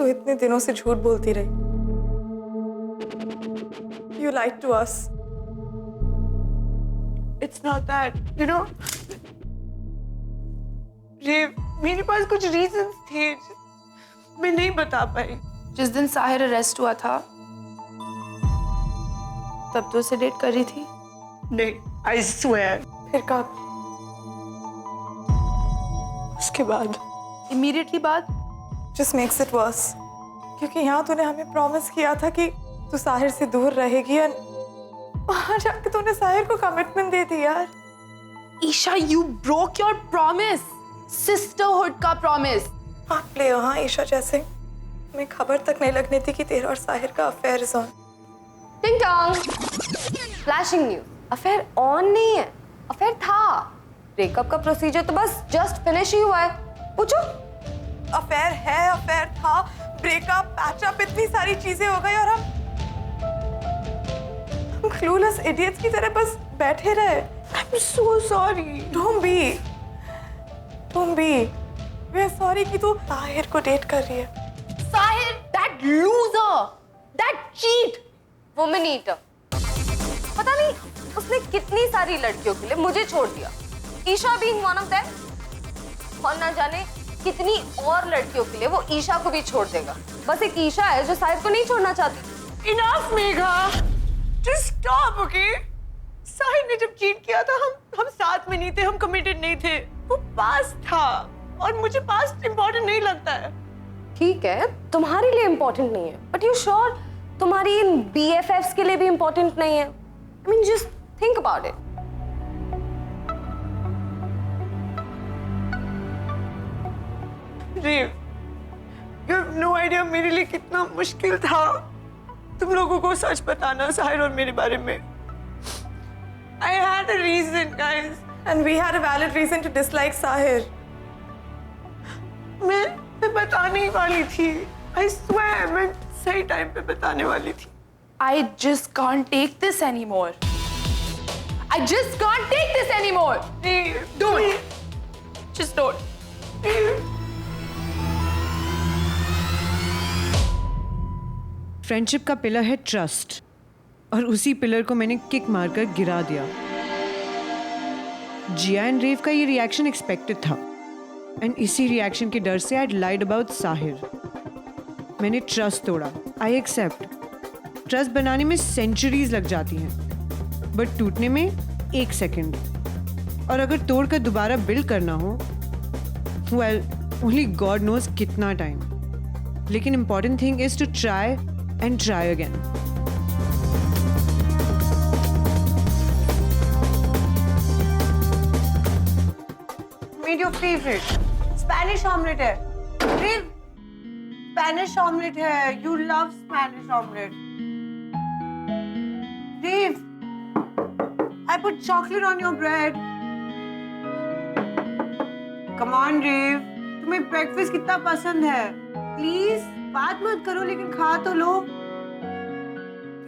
तो इतने दिनों से झूठ बोलती रही। You lied to us. It's not that, you know. रेव, मेरे पास कुछ रीजंस थे, मैं नहीं बता पाई। जिस दिन साहिर अरेस्ट हुआ था तब तो उसे डेट कर रही थी। नहीं, I swear. फिर कब? उसके बाद। इमीडिएटली बाद। Just makes it worse. क्योंकि यहाँ तूने हमें प्रॉमिस किया था कि तू साहिर से दूर रहेगी और वहाँ जाके तूने साहिर को कमिटमेंट दे दी यार। Isha, you broke your promise. Sisterhood का promise. आप प्ले हो हाँ ईशा जैसे। मैं खबर तक नहीं लगने थी कि तेरा और साहिर का अफेयर इज ऑन। टिंग Tong, flashing news. Affair on नहीं है, अफेयर था। ब्रेकअप का प्रोसीजर तो बस जस्ट फिनिश ही हुआ है। पूछो। अफेयर है, अफेयर था, ब्रेकअप, पैचअप, इतनी सारी चीजें हो गई और हम क्लूलेस इडियट्स की तरह बस बैठे रहे। I'm so sorry. Don't be. We are sorry कि तू साहिर को डेट कर रही है। Sahir, that loser, that cheat, woman eater। पता नहीं उसने कितनी सारी लड़कियों के लिए मुझे छोड़ दिया। Isha being one of them, और ना जाने कितनी और लड़कियों के लिए वो ईशा को भी छोड़ देगा। बस एक ईशा है जो साहिर को नहीं छोड़ना चाहती। Enough, Megha. Just stop, okay? Sahir ने जब चीट किया था हम साथ में नहीं थे, हम कमिटेड नहीं थे। वो पास्ट था और मुझे पास्ट इम्पोर्टेंट नहीं लगता है। ठीक है, तुम्हारे लिए इम्पोर्टेंट नहीं है, बट यू श्योर तुम्हारी इन BFFs के लिए भी इम्पोर्टेंट नहीं है? I mean, just think about it. Rev, you have no idea मेरे लिए कितना मुश्किल था तुम लोगों को सच बताना साहिर और मेरे बारे में। I had a reason, guys. And we had a valid reason to dislike Sahir. मैं बताने ही वाली थी। I swear, मैं सही टाइम पे बताने वाली थी। I just can't take this anymore. I just can't take this anymore. Rev, Don't. Just don't. Rev. Friendship का पिलर है ट्रस्ट, और उसी पिलर को मैंने किक मारकर गिरा दिया। जिया एंड रेव का ये रिएक्शन एक्सपेक्टेड था, एंड इसी रिएक्शन के डर से आई लाइड अबाउट साहिर। मैंने ट्रस्ट तोड़ा, आई एक्सेप्ट। ट्रस्ट बनाने में सेंचुरीज लग जाती हैं, बट टूटने में 1 सेकेंड। और अगर तोड़कर दोबारा बिल्ड करना हो, वेल ओनली गॉड नोज कितना टाइम। लेकिन important thing is to try and try again. Made your favorite. Spanish omelette है। रेव, Spanish omelette है। You love Spanish omelette. Rev, I put chocolate on your bread. Come on, Rev. तुम्हें breakfast कितना पसंद है? Please, बात मत करो लेकिन खा तो लो।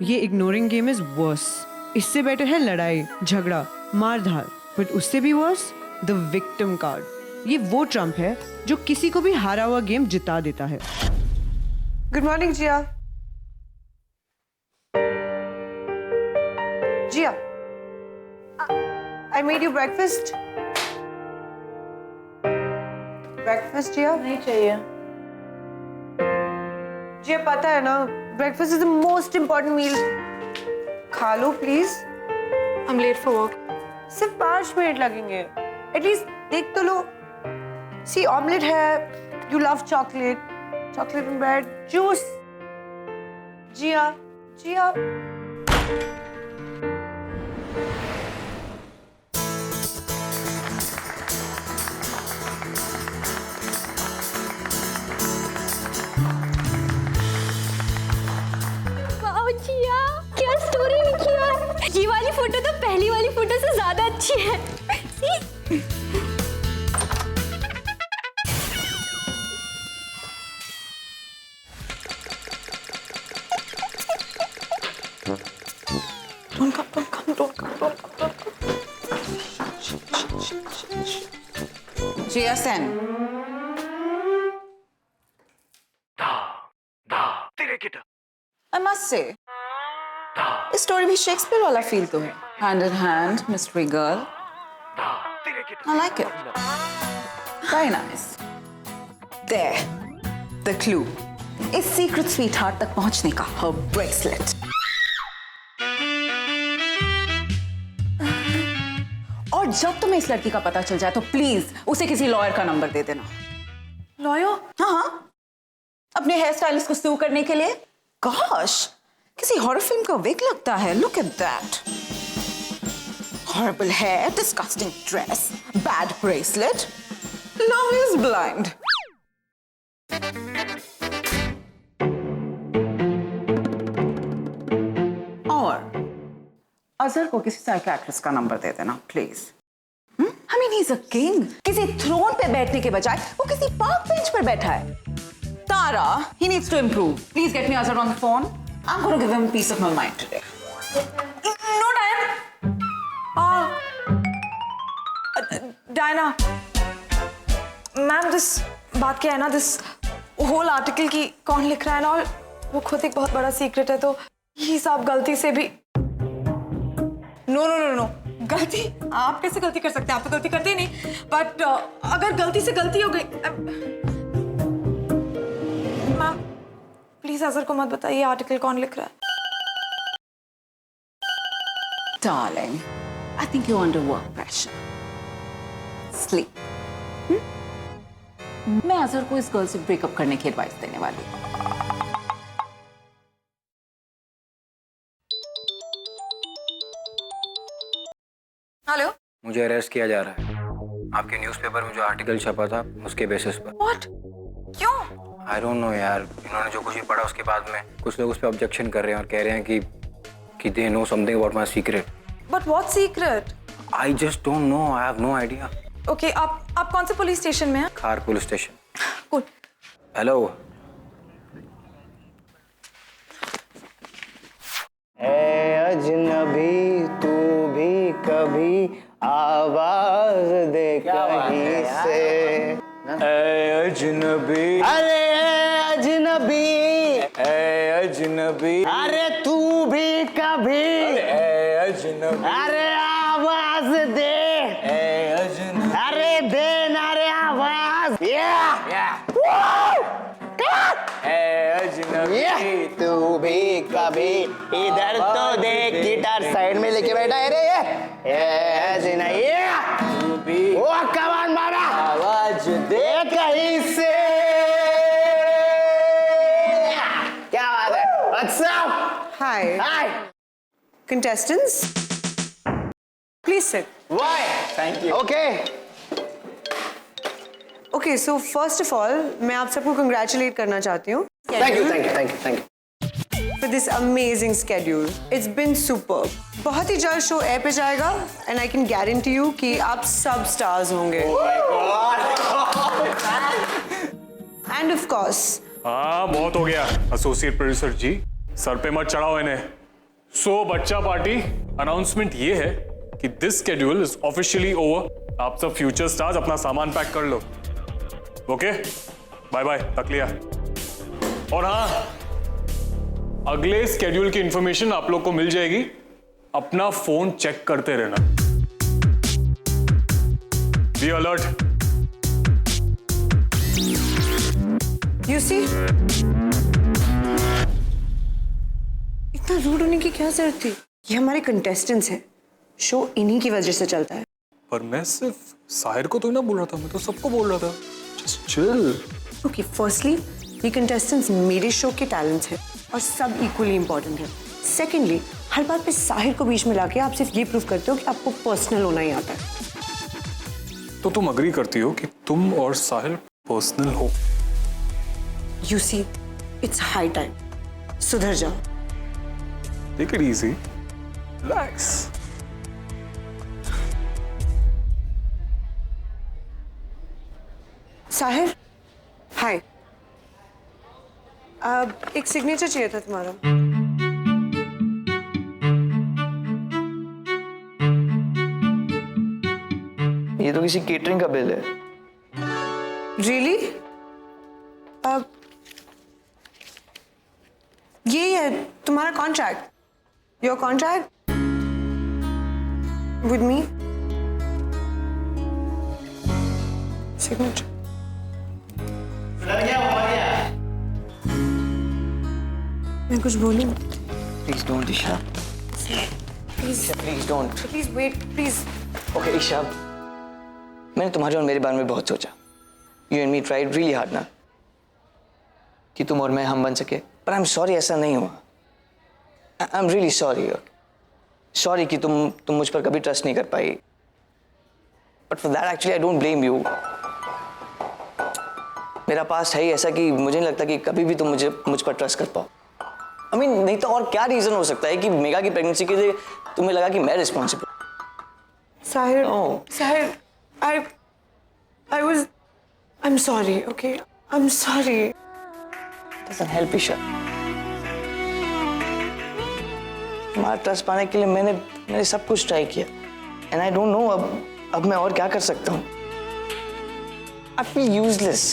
ये इग्नोरिंग गेम इज वर्स। इससे बेटर है लड़ाई, झगड़ा, मार धार, बट उससे भी वर्स द विक्टिम कार्ड। ये वो ट्रम्प है जो किसी को भी हारा हुआ गेम जिता देता है। Good morning, Jia. Jia, I made you breakfast. Breakfast, Jia? नहीं चाहिए। Jia, पता है ना, breakfast is the most important meal. खा लो, please. I'm late for work. सिर्फ 5 मिनट लगेंगे। At least देख तो लो। See, omelette है. You love chocolate. Chocolate and bread. Juice. Jia. Jia. Wow Jia, क्या स्टोरी लिखी है। ये वाली फोटो तो पहली वाली फोटो से ज्यादा अच्छी है। Don't come. Jiya Sen, I must say, इस स्टोरी भी शेक्सपियर वाला फील तो है. Hand in hand, mystery girl. I like it. Very nice. There, the clue. इस secret sweetheart तक पहुंचने का her bracelet. और जब तुम्हें इस लड़की का पता चल जाए तो प्लीज उसे किसी लॉयर का नंबर दे देना. लॉयर? हाँ, अपने हेयर स्टाइलिस्ट को सू करने के लिए. गॉश, किसी हॉरर फिल्म का विग लगता है. Look at that. Horrible hair, disgusting dress, bad bracelet. Love is blind. और अजहर को किसी साइकियाट्रिस्ट का नंबर दे देना please. I mean, he's a king. किसी थ्रोन पे बैठने के बजाय वो किसी पार्क बेंच पर बैठा है. Tara, he needs to improve. Please get me Azhar on the phone. I'm going to give him peace of my mind today. No, Diana. Ma'am, this बात क्या है ना, दिस होल आर्टिकल की कौन लिख रहा है ना, और वो खुद एक बहुत बड़ा सीक्रेट है, तो ये सब गलती से भी. नो, गलती आप कैसे गलती कर सकते हैं? आप तो गलती करते ही नहीं. बट अगर गलती से गलती हो गई, मैम प्लीज अजहर को मत बताइए आर्टिकल कौन लिख रहा है. Darling, I think you're under work pressure. Sleep. मैं अजहर को इस गर्ल से ब्रेकअप करने की एडवाइस देने वाली हूँ. हेलो. मुझे अरेस्ट किया जा रहा है. आपके न्यूज़पेपर में जो आर्टिकल छपा था उसके बेसिस पर. व्हाट? क्यों? आई डोंट नो यार. इन्होंने जो कुछ भी पढ़ा उसके बाद में कुछ लोग उस पर ऑब्जेक्शन कर रहे हैं और कह रहे हैं कि they know something about my secret. But what secret? I just don't know. I have no idea. Okay, आप कौन से पुलिस स्टेशन में हैं? खार पुलिस स्टेशन. कूल. हेलो. अजनबी तू भी कभी आवाज दे कहीं से. अजनबी. अरे अजनबी, अजनबी. अरे तू भी कभी. अजनबी. अरे आवाज दे. अजनबी. अरे दे ना रे आवाज. अजनबी. तू भी कभी. इधर तो देख, गिटार साइड में लेके बैठा है रे ये. वो कमान मारा. आवाज दे कहीं से. क्या बात है? What's up? Hi. Hi. Contestants, please sit. Why? Thank you. Okay. Okay, so first of all, मैं आप सबको congratulate करना चाहती हूँ Thank you. for this amazing schedule. It's been superb. बहुत ही जल्द शो एयर पे जाएगा and I can guarantee you कि आप सब stars होंगे. And of course, हाँ, बहुत हो गया एसोसिएट प्रोड्यूसर जी. सर पे मत चढ़ाओ इन्हें. सो बच्चा पार्टी, अनाउंसमेंट ये है कि this schedule is officially over. आप सब फ्यूचर स्टार्स अपना सामान पैक कर लो. ओके, बाय बाय, तक लिया. और हाँ, अगले स्केड्यूल की इंफॉर्मेशन आप लोग को मिल जाएगी. अपना फोन चेक करते रहना. Be alert. you see, इतना रूड होने की क्या जरूरत थी? ये हमारे कंटेस्टेंट्स हैं. शो इन्हीं की वजह से चलता है. पर मैं सिर्फ साहिर को तो ना बोल रहा था, मैं तो सबको बोल रहा था. Just chill. Okay, firstly, ये कंटेस्टेंट्स मेरे शो के टैलेंट्स हैं और सब इक्वली इंपॉर्टेंट है. सेकेंडली, हर बात पे साहिर को बीच में लाके आप सिर्फ ये प्रूव करते हो कि आपको पर्सनल होना ही आता है. तो तुम अग्री करती हो कि तुम और साहिल पर्सनल हो? You see, it's high time. सुधर जाओ. Take it easy. Relax. Sahir, हाय. एक सिग्नेचर चाहिए था तुम्हारा. ये तो किसी केटरिंग का बिल है. Really? यही है तुम्हारा contract, your contract with me. Signature. मैं कुछ बोलूं? Please don't, Isha. Please Please don't. Please wait please. Okay, Isha. मैंने तुम्हारे और मेरे बारे में बहुत सोचा. You and me tried really hard ना कि तुम और मैं हम बन सके. But I'm sorry ऐसा नहीं हुआ. I'm really sorry. Sorry कि तुम मुझ पर कभी ट्रस्ट नहीं कर पाई. But for that actually I don't blame you. मेरा पास्ट है ही ऐसा कि मुझे नहीं लगता कि कभी भी तुम मुझ पर ट्रस्ट कर पाओ. I mean, नहीं तो और क्या रीजन हो सकता है कि मेगा की प्रेगनेंसी के लिए तुम्हें लगा कि मैं responsible. Sahir, No. Sahir, I'm sorry, okay? I'm sorry. Doesn't help, Isha. तुम्हारा ट्रस्ट पाने के लिए मैंने सब कुछ ट्राई किया. And I don't know अब मैं और क्या कर सकता हूँ. I feel useless.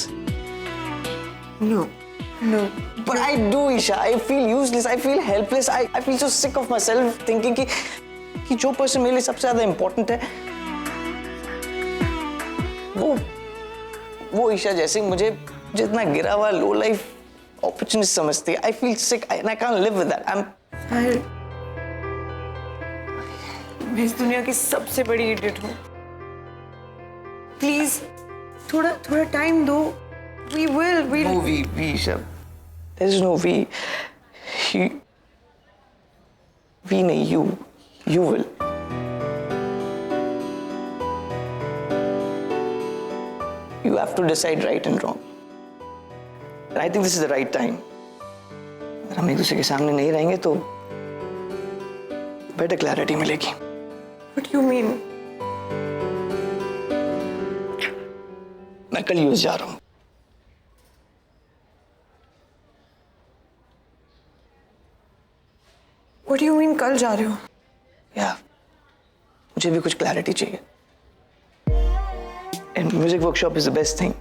No. But I do, Isha. I feel useless. I feel helpless. I feel so sick of myself thinking कि जो पर्सन मेरे लिए सबसे ज्यादा इम्पोर्टेंट है वो ईशा जैसे मुझे जितना गिरा हुआ लो लाइफ अपॉर्चुनिटी समझती है. I feel sick and I can't live with that. Sahir, मैं इस दुनिया की सबसे बड़ी इडियट हूँ. प्लीज थोड़ा टाइम दो. We will. No, we, Isha. There is no we. We नहीं, you will. You have to decide right and wrong. And I think this is the right time. अगर हम एक दूसरे के सामने नहीं रहेंगे तो better clarity मिलेगी. What do you mean? मैं कल यूएस जा रहा हूँ. What do you mean कल जा रहे हो? या मुझे भी कुछ क्लैरिटी चाहिए. And music workshop is the best thing.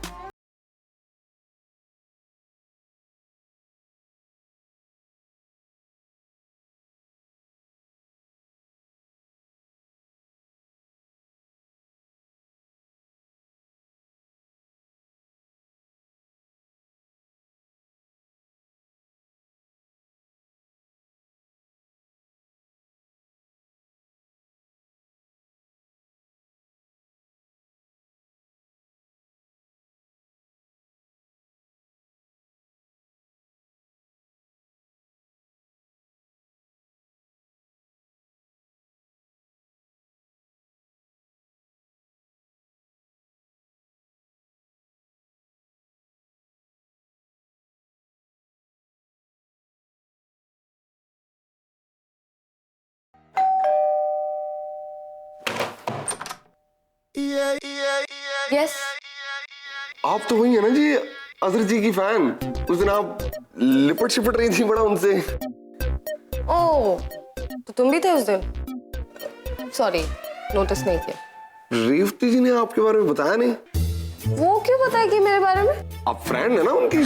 Yes आप तो वही है ना जी, अजहर जी की फैन. उस दिन आप लिपट शिपट रही थी बड़ा उनसे. ओह, तो तुम भी थे उस दिन? सॉरी, नोटिस नहीं किया. रेवती जी ने आपके बारे में बताया नहीं? वो क्यों बताएगी मेरे बारे में? आप फ्रेंड है ना उनकी.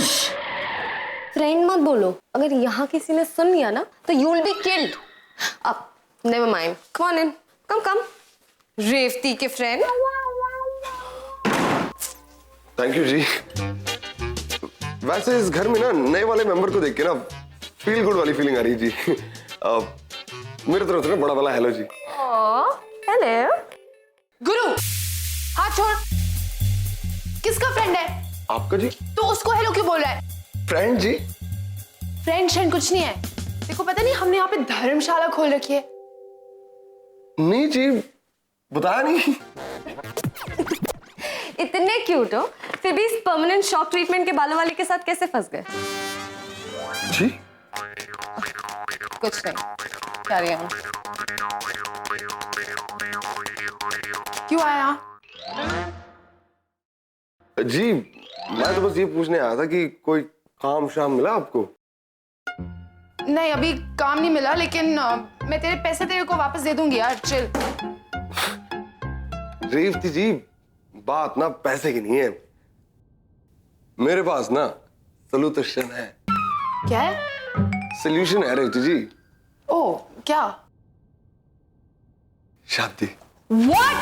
फ्रेंड मत बोलो. अगर यहाँ किसी ने सुन लिया ना तो यू विल बी किल्ड. अब never mind. Come on in. Come. Revathi के फ्रेंड. थैंक यू जी. वैसे इस घर में ना नए वाले मेंबर को देख के ना फील गुड वाली फीलिंग आ रही है जी. मेरे तरफ से ना बड़ा वाला हेलो जी. हेलो गुरु, हाथ छोड़. किसका फ्रेंड है? आपका जी. तो उसको हेलो क्यों बोल रहा है? फ्रेंड जी. फ्रेंड कुछ नहीं है. देखो पता नहीं हमने यहाँ पे धर्मशाला खोल रखी है. नहीं जी, बताया नहीं. इतने क्यूट हो फिर भी इस परमानेंट शॉक ट्रीटमेंट के बालों वाले के साथ कैसे फंस गए? जी कुछ नहीं. Carry on. क्यों आया? जी मैं तो बस ये पूछने आया था कि कोई काम शाम मिला आपको? नहीं, अभी काम नहीं मिला, लेकिन मैं तेरे पैसे तेरे को वापस दे दूंगी यार. चिल. रेवती जी, बात ना पैसे की नहीं है. मेरे पास ना सॉल्यूशन है. क्या है? सोल्यूशन है रेवती जी, ओह क्या? शादी। What?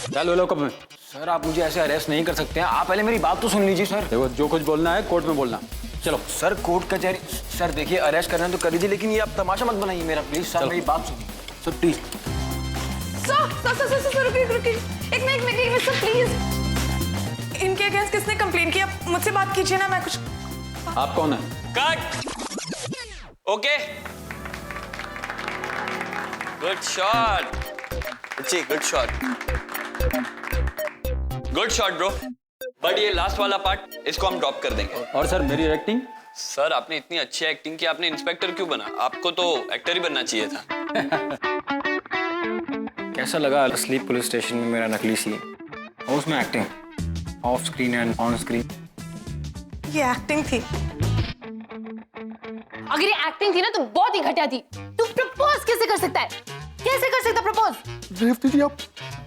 क्या लो लो कब में? सर आप मुझे ऐसे अरेस्ट नहीं कर सकते हैं, आप पहले मेरी बात तो सुन लीजिए सर। देखो जो कुछ बोलना है कोर्ट में बोलना। चलो सर, कोर्ट कचहरी। सर देखिए, अरेस्ट करना है तो कर लीजिए, लेकिन ये आप तमाशा मत बनाइए मेरा, प्लीज सर मेरी बात सुनिए सर, प्लीज। सर रुकिए एक मिनट सर प्लीज। इनके अगेंस्ट किसने कंप्लेन किया? मुझसे बात कीजिए ना, मैं कुछ। आप कौन है? कट। ओके, गुड शॉट अच्छी, गुड शॉट ब्रो। बट ये लास्ट वाला पार्ट, इसको हम ड्रॉप कर देंगे। और सर मेरी एक्टिंग? सर आपने इतनी अच्छी एक्टिंग की, आपने इंस्पेक्टर क्यों बना? आपको तो एक्टर ही बनना चाहिए था। कैसा लगा असली पुलिस स्टेशन में मेरा नकली सीन? और उसमें acting of screen and on screen. ये एक्टिंग थी। अगर ये एक्टिंग थी ना तो बहुत ही घटिया थी। तू प्रपोज कैसे कर सकता है? कैसे कर सकता प्रपोज? रेवती जी आप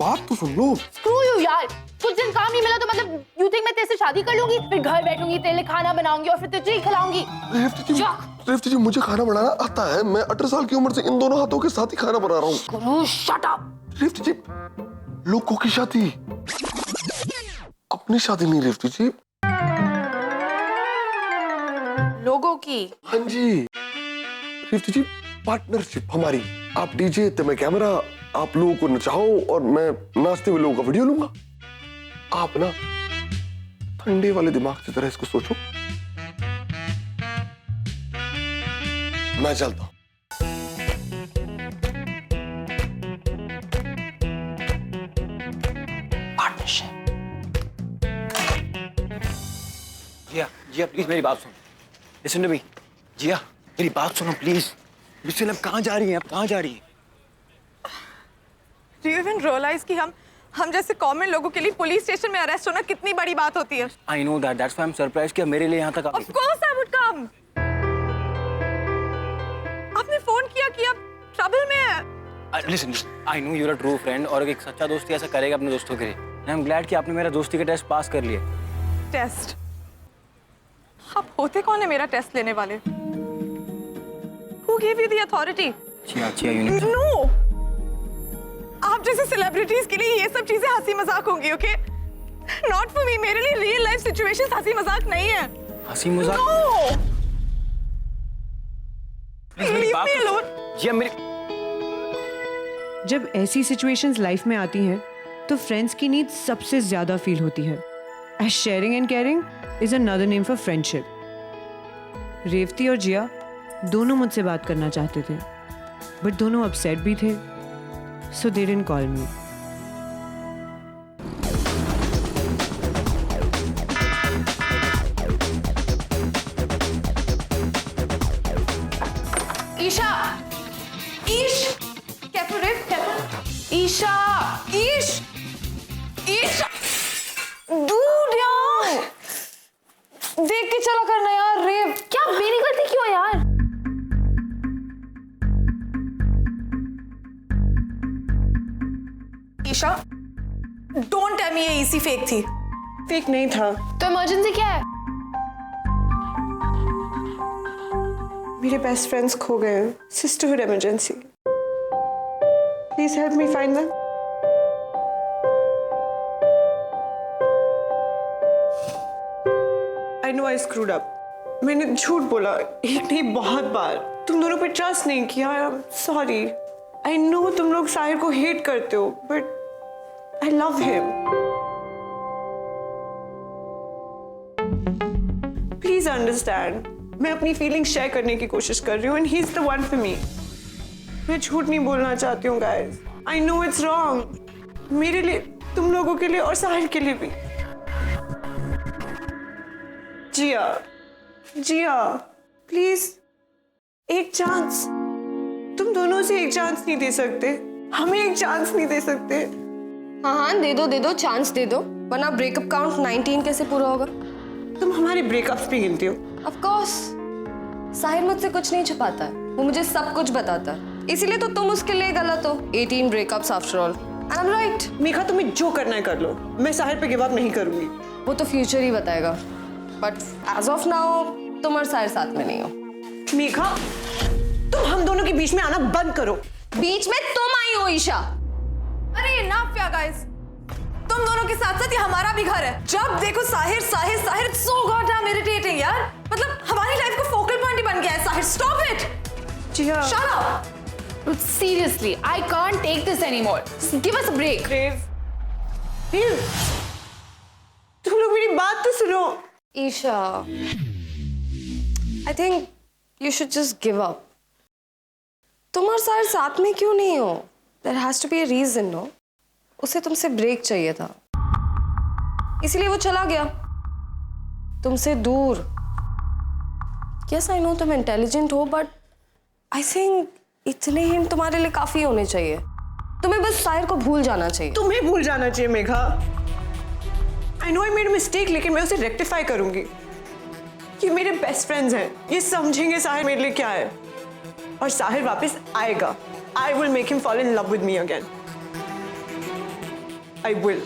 बात तो सुन लो। स्क्रू यू यार, कुछ दिन काम नहीं मिला तो मतलब यू थिंक मैं तेरे से शादी कर लूंगी, फिर घर बैठूंगी, तेरे लिए खाना बनाऊंगी और फिर तुझे ही खिलाऊंगी? रेवती जी मुझे खाना बनाना आता है, मैं 18 साल की उम्र से इन दोनों हाथों के साथ ही खाना बना रहा हूँ। Screw shut up. Revathi ji, लोगों की शादी, अपनी शादी नहीं रेवती जी। लोगों की? हाँ जी रेवती जी, पार्टनरशिप हमारी। आप डीजे तो मैं कैमरा, आप लोगों को नचाओ और मैं नाचते हुए लोगों का वीडियो लूंगा। आप ना ठंडे वाले दिमाग की तरह इसको सोचो। मैं चलता हूं। जिया प्लीज मेरी बात सुनो, लिसन टू मी। जिया मेरी बात सुनो प्लीज। बिस्मिल्लाह, अब कहाँ जा रही हैं? आप कहाँ जा रही हैं? Do you even realize कि हम जैसे कॉमन लोगों के लिए पुलिस स्टेशन में अरेस्ट होना कितनी बड़ी बात होती है? I know that, that's why I'm surprised कि आप मेरे लिए यहाँ तक आ गई। Of course I would come. आपने फोन किया कि आप ट्रबल में हैं। Listen, I know you're a true friend और एक सच्चा दोस्त ऐसा करेगा अपने दोस्तों के लिए। I'm glad कि आपने मेरा दोस्ती का टेस्ट पास कर लिया। टेस्ट? आप होते कौन है मेरा टेस्ट लेने वाले? Who gave you the authority? Jiya you need to... No. आप जैसे सेलिब्रिटीज के लिए ये सब चीजें हंसी मजाक होंगी, ओके? Not for me. मेरे लिए रियल लाइफ सिचुएशंस हंसी मजाक नहीं है। हंसी मजाक? No. Leave me alone. जिया मेरी... जब ऐसी सिचुएशंस लाइफ में आती हैं तो फ्रेंड्स की नीड सबसे ज्यादा फील होती है। As sharing and caring is another name for friendship. Revati और जिया दोनों मुझसे बात करना चाहते थे, बट दोनों अपसेट भी थे, so they didn't call me. Isha, Ish, cafe रेव, कैफे। ईशा, ईश, ईशा, डूड यार, देख के चला करना यार रेव। क्या मेरी गलती क्यों है यार? ईशा, डोंट टेल मी ये इसी फेक थी। फेक नहीं था। तो इमरजेंसी क्या है? मेरे बेस्ट फ्रेंड्स खो गए हैं। Sisterhood emergency. Please help me find them. I know I screwed up. मैंने झूठ बोला, एक नहीं बहुत बार। तुम दोनों पे ट्रस्ट नहीं किया। I am sorry. I know तुम लोग साहिर को हेट करते हो, but I love him. Please understand. मैं अपनी फीलिंग्स शेयर करने की कोशिश कर रही हूँ, and he is the one for me. मैं झूठ नहीं बोलना चाहती हूँ guys. I know it's wrong, मेरे लिए, तुम लोगों के लिए और साहिर के लिए भी। जिया, जिया प्लीज एक चांस। तुम दोनों से एक चांस नहीं दे सकते? हमें एक चांस नहीं दे सकते? हाँ दे दो, चांस दे दो, वरना ब्रेकअप काउंट 19 कैसे पूरा होगा? तुम हमारे ब्रेकअप्स भी गिनती हो? Of course. साहिर मुझसे कुछ नहीं छुपाता है, वो मुझे सब कुछ बताता है, इसीलिए तो तुम उसके लिए गलत हो। 18 breakups after all, and I am right. Mika तुम्हें जो करना है कर लो, मैं साहिर पे गिव अप नहीं करूंगी। वो तो फ्यूचर ही बताएगा। बट एज ऑफ नाउ तुम और साहिर साथ में नहीं हो। मेघा, तुम हम दोनों के बीच में आना बंद करो। बीच में तुम आई हो ईशा। अरे इनफ या गाइस, तुम दोनों के साथ साथ ये हमारा भी घर है। जब देखो साहिर साहिर साहिर, सो गॉडडैम इरिटेटिंग यार। मतलब हमारी लाइफ का फोकल पॉइंट ही बन गया है साहिर। Stop it. जी हाँ। Shut up. Seriously, I can't take this anymore. Just give us a break. देव, तुम लोग मेरी बात तो सुनो। Isha, I think you should just give up. तुम और साहिर साथ में क्यों नहीं हो? There has to be a reason, no? उसे तुमसे ब्रेक चाहिए था, इसलिए वो चला गया तुमसे दूर। Yes, I know तुम इंटेलिजेंट हो, बट I think इतने हिंट तुम्हारे लिए काफी होने चाहिए। तुम्हें बस साहिर को भूल जाना चाहिए। तुम्हें भूल जाना चाहिए Megha. I know I made a mistake, लेकिन मैं उसे रेक्टिफाई करूंगी। ये मेरे बेस्ट फ्रेंड्स हैं, ये समझेंगे साहिर मेरे लिए क्या है, और साहिर वापस आएगा। I will make him fall in love with me again. I will.